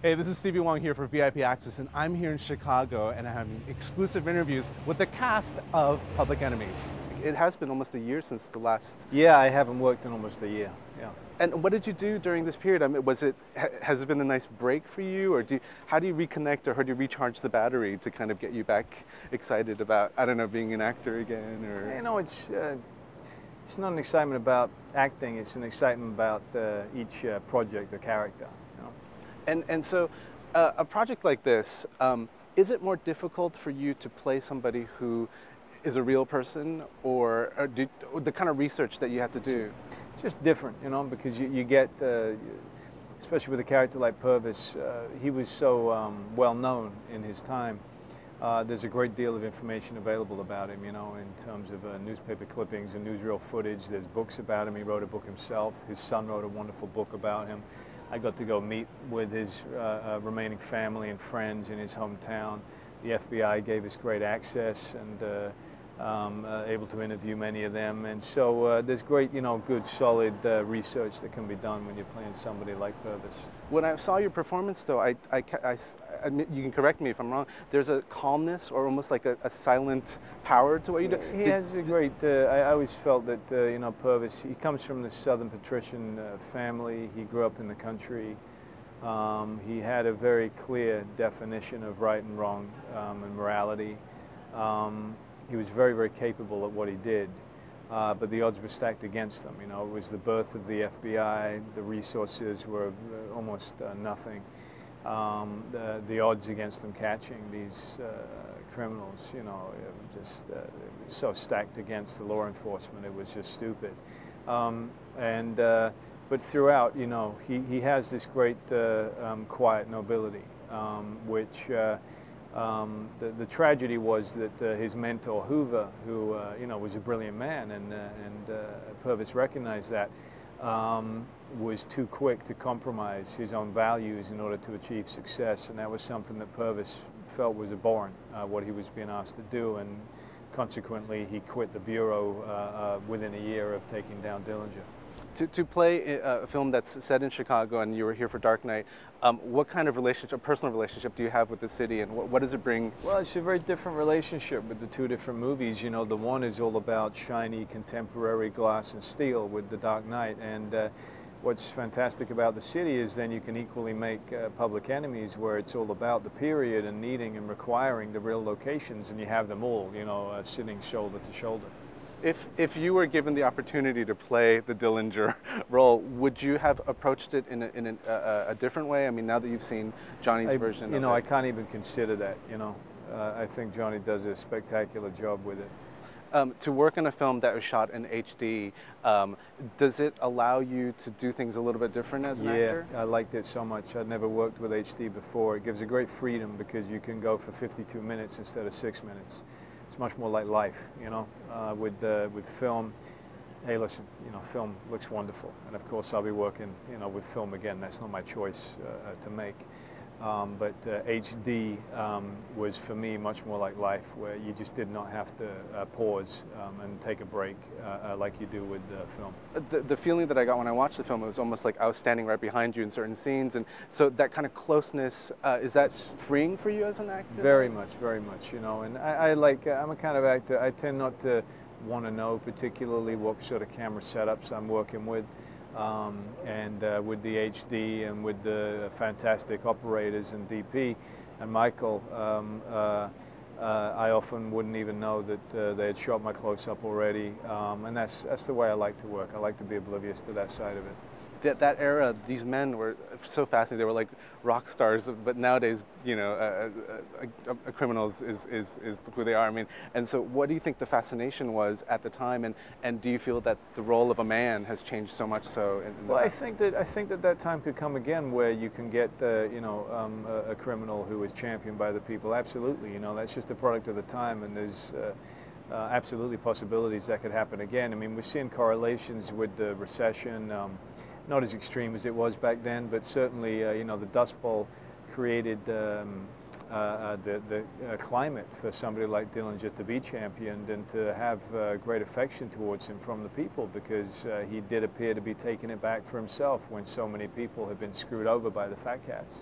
Hey, this is Stevie Wong here for VIP Access, and I'm here in Chicago, and I'm having exclusive interviews with the cast of Public Enemies. It has been almost a year since the last. Yeah, I haven't worked in almost a year. Yeah. And what did you do during this period? I mean, has it been a nice break for you, or how do you reconnect, or how do you recharge the battery to kind of get you back excited about, I don't know, being an actor again, or? You know, it's not an excitement about acting. It's an excitement about each project, the character. You know? And so, a project like this, is it more difficult for you to play somebody who is a real person, or the kind of research that you have to do? It's just different, you know, because you get, especially with a character like Purvis, he was so well known in his time. There's a great deal of information available about him, you know, in terms of newspaper clippings and newsreel footage. There's books about him. He wrote a book himself. His son wrote a wonderful book about him. I got to go meet with his remaining family and friends in his hometown. The FBI gave us great access and able to interview many of them. And so there's great, you know, good, solid research that can be done when you're playing somebody like Purvis. When I saw your performance, though, I admit, you can correct me if I'm wrong, there's a calmness or almost like a silent power to what you do. He has a great, I always felt that, you know, Purvis, he comes from the Southern patrician family. He grew up in the country. He had a very clear definition of right and wrong and morality. He was very, very capable at what he did, but the odds were stacked against him. You know, it was the birth of the FBI. The resources were almost nothing. The odds against them catching these criminals, you know, just so stacked against the law enforcement. It was just stupid. But throughout, you know, he has this great quiet nobility, which. The tragedy was that his mentor Hoover, who you know, was a brilliant man, and Purvis recognized that, was too quick to compromise his own values in order to achieve success, and that was something that Purvis felt was abhorrent, what he was being asked to do, and consequently he quit the bureau within a year of taking down Dillinger. To play a film that's set in Chicago, and you were here for Dark Knight, what kind of relationship, personal relationship, do you have with the city, and what does it bring? Well, it's a very different relationship with the two different movies. You know, the one is all about shiny, contemporary glass and steel with The Dark Knight, and what's fantastic about the city is then you can equally make Public Enemies, where it's all about the period and needing and requiring the real locations, and you have them all, you know, sitting shoulder to shoulder. If you were given the opportunity to play the Dillinger role, would you have approached it in a different way? I mean, now that you've seen Johnny's version, you know, I can't even consider that. You know, I think Johnny does a spectacular job with it. To work in a film that was shot in HD, does it allow you to do things a little bit different as an actor? Yeah, I liked it so much. I'd never worked with HD before. It gives a great freedom because you can go for 52 minutes instead of 6 minutes. It's much more like life, you know, with film. Hey, listen, you know, film looks wonderful, and of course I'll be working, you know, with film again. That's not my choice to make. But HD was for me much more like life, where you just did not have to pause and take a break like you do with film. The feeling that I got when I watched the film, it was almost like I was standing right behind you in certain scenes, and so that kind of closeness, is that freeing for you as an actor? Very much, you know, and I'm a kind of actor, I tend not to want to know particularly what sort of camera setups I'm working with. With the HD and with the fantastic operators and DP and Michael, I often wouldn't even know that they had shot my close-up already, and that's the way I like to work. I like to be oblivious to that side of it. That era, these men were so fascinating. They were like rock stars, but nowadays, you know, a criminal is who they are. I mean, and so what do you think the fascination was at the time, and do you feel that the role of a man has changed so much so? Well, I think that time could come again, where you can get, you know, a criminal who is championed by the people. Absolutely, you know, that's just a product of the time, and there's absolutely possibilities that could happen again. I mean, we're seeing correlations with the recession. Not as extreme as it was back then, but certainly, you know, the Dust Bowl created the climate for somebody like Dillinger to be championed and to have great affection towards him from the people, because he did appear to be taking it back for himself when so many people had been screwed over by the fat cats.